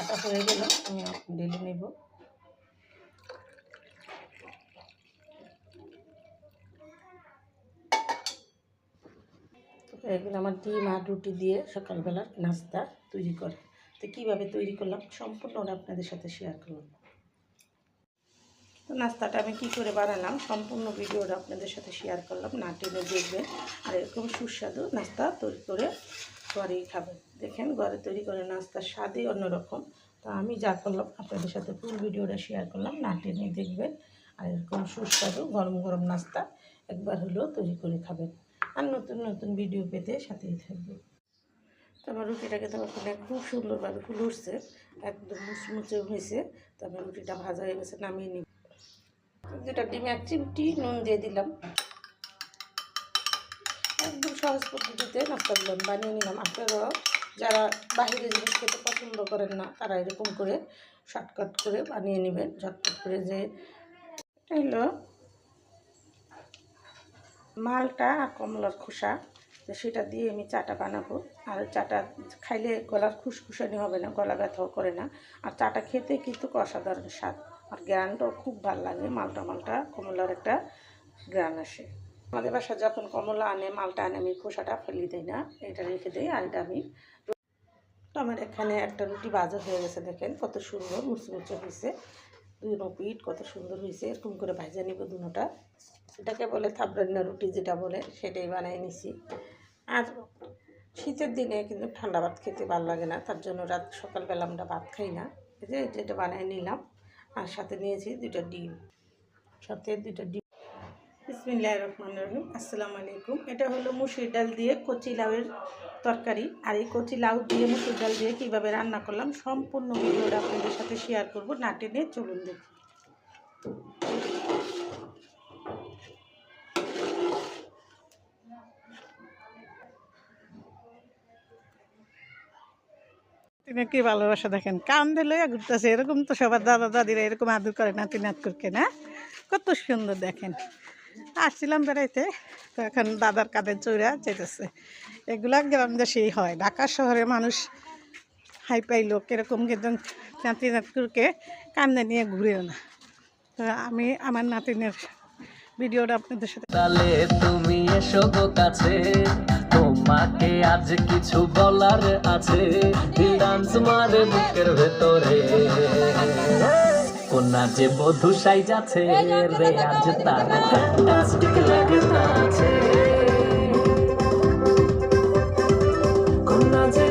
নাস্তাটা হয়ে গেল, আমি ঢেলে নেব। এগুলো আমার ডিম আর রুটি দিয়ে সকালবেলার নাস্তা তৈরি করে। তো কীভাবে তৈরি করলাম সম্পূর্ণটা আপনাদের সাথে শেয়ার করলাম। তো নাস্তাটা আমি কী করে বানালাম সম্পূর্ণ ভিডিওটা আপনাদের সাথে শেয়ার করলাম, না টেনে দেখবেন। আর এরকম সুস্বাদু নাস্তা তৈরি করে ঘরেই খাবেন। দেখেন ঘরে তৈরি করে নাস্তার স্বাদই অন্যরকম। তো আমি যা করলাম আপনাদের সাথে ফুল ভিডিওটা শেয়ার করলাম, না টেনে দেখবেন। আর এরকম সুস্বাদু গরম গরম নাস্তা একবার হলেও তৈরি করে খাবেন। আর নতুন নতুন ভিডিও পেতে সাথেই থাকবে। তো আমার রুটিটাকে তো ওখানে খুব সুন্দরভাবে ফুল উঠছে, একদম মুচমুচে হয়েছে। তো আমার রুটিটা ভাজা হয়ে গেছে, নামিয়ে নিই। দুটা ডিম এক চিমটি নুন দিয়ে দিলাম। একদম সহজ পদ্ধতিতে নাস্তাগুলো বানিয়ে নিলাম। আপনারাও যারা বাহিরে জিনিস খেতে পছন্দ করেন না তারা এরকম করে শর্টকাট করে বানিয়ে নেবেন ঝটপট করে। যে এটা হলো মালটা আর কমলার খোসা, তো সেটা দিয়ে আমি চাটা বানাবো। আর চাটা খাইলে গলার খুশখুশানি হবে না, গলা ব্যথাও করে না। আর চাটা খেতে কিন্তু অসাধারণ স্বাদ, আর গ্রানটাও খুব ভালো লাগে। মালটা কমলার একটা গ্রান আসে। আমাদের বাসায় যখন কমলা আনে মালটা আনে আমি খোসাটা ফেলে দিই না, এটা রেখে দিই। আর এটা আমি তো আমার এখানে একটা রুটি ভাজা হয়ে গেছে, দেখেন কত সুন্দর মুচমুচে হয়েছে। দুনো পিঠ কত সুন্দর হয়েছে, এরকম করে ভাজা নিব দুটোটা। এটাকে বলে থাবরান্না রুটি যেটা বলে, সেটাই বানিয়ে নিছি। আর শীতের দিনে কিন্তু ঠান্ডা ভাত খেতে ভালো লাগে না, তার জন্য সকালবেলা আমরা ভাত খাই না। এই যে এটা বানিয়ে নিলাম। আর সাথে নিয়েছি দুটো ডিম, সাথে দুটো ডিম। বিসমিল্লাহির রহমানির রহিম। আসসালামু আলাইকুম। এটা হলো মুসুর ডাল দিয়ে কচি লাউয়ের তরকারি। আর এই কচি লাউ দিয়ে মুসুর ডাল দিয়ে কীভাবে রান্না করলাম সম্পূর্ণ ভিডিওটা আপনাদের সাথে শেয়ার করব, না টেনে চলুন দেখি। তিনি কি ভালোবাসা দেখেন, কান দিলে ঘুরতেছে। এরকম তো সবার দাদা দাদিরা এরকম আদর করে নাতি নাত করকে না, কত সুন্দর দেখেন। আসছিলাম বেড়াইতে, তো এখন দাদার কাঁধে চড়া যেতেছে। এগুলা গ্রাম দেশেই হয়, ঢাকা শহরে মানুষ হাই পাই লোক এরকম কিন্তু নাতি নাতকুরকে কান্দে নিয়ে ঘুরেও না। তো আমি আমার নাতিনের ভিডিওটা আপনাদের সাথে। তাহলে তুমি এসো গো কাছে, তোমাকে আজ কিছু বলার আছে। ডান্স মারে বুকের ভেতরে, কোনা যে বধূ সাই যাচ্ছে রে আজ তার ফ্যান্টাস্টিক লাগতাছে। কোনা যে